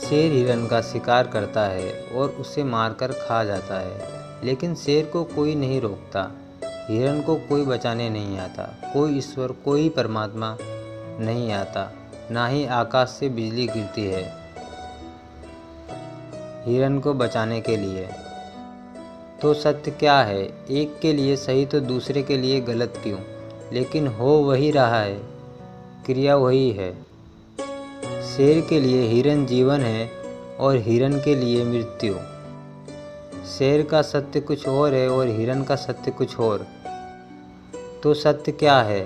शेर हिरन का शिकार करता है और उसे मारकर खा जाता है, लेकिन शेर को कोई नहीं रोकता। हिरन को कोई बचाने नहीं आता, कोई ईश्वर, कोई परमात्मा नहीं आता, ना ही आकाश से बिजली गिरती है हिरन को बचाने के लिए। तो सत्य क्या है? एक के लिए सही तो दूसरे के लिए गलत क्यों? लेकिन हो वही रहा है, क्रिया वही है। शेर के लिए हिरन जीवन है और हिरन के लिए मृत्यु। शेर का सत्य कुछ और है और हिरन का सत्य कुछ और। तो सत्य क्या है?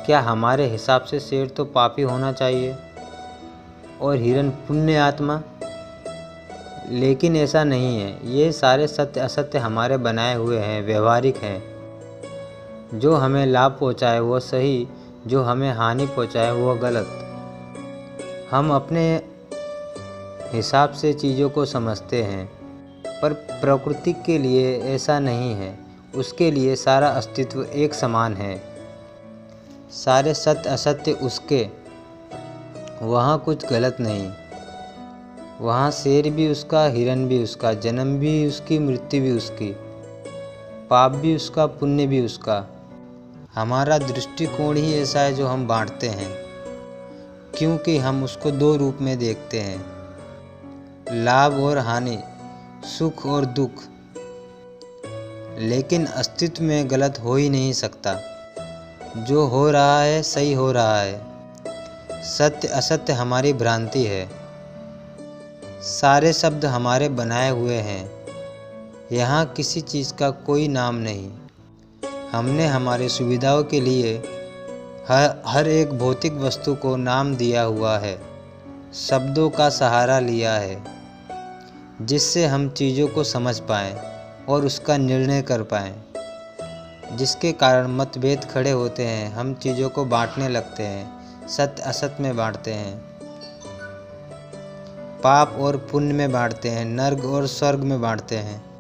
क्या हमारे हिसाब से शेर तो पापी होना चाहिए और हिरन पुण्य आत्मा? लेकिन ऐसा नहीं है। ये सारे सत्य असत्य हमारे बनाए हुए हैं, व्यवहारिक हैं। जो हमें लाभ पहुँचाए वो सही, जो हमें हानि पहुँचाए वो गलत। हम अपने हिसाब से चीज़ों को समझते हैं, पर प्रकृति के लिए ऐसा नहीं है। उसके लिए सारा अस्तित्व एक समान है। सारे सत्य असत्य उसके, वहाँ कुछ गलत नहीं। वहाँ शेर भी उसका, हिरन भी उसका, जन्म भी उसकी, मृत्यु भी उसकी, पाप भी उसका, पुण्य भी उसका। हमारा दृष्टिकोण ही ऐसा है जो हम बांटते हैं, क्योंकि हम उसको दो रूप में देखते हैं, लाभ और हानि, सुख और दुख। लेकिन अस्तित्व में गलत हो ही नहीं सकता। जो हो रहा है सही हो रहा है। सत्य असत्य हमारी भ्रांति है। सारे शब्द हमारे बनाए हुए हैं। यहाँ किसी चीज़ का कोई नाम नहीं। हमने हमारी सुविधाओं के लिए हर एक भौतिक वस्तु को नाम दिया हुआ है, शब्दों का सहारा लिया है, जिससे हम चीज़ों को समझ पाएँ और उसका निर्णय कर पाएँ। जिसके कारण मतभेद खड़े होते हैं, हम चीज़ों को बांटने लगते हैं, सत्य असत्य में बांटते हैं, पाप और पुण्य में बांटते हैं, नर्क और स्वर्ग में बांटते हैं।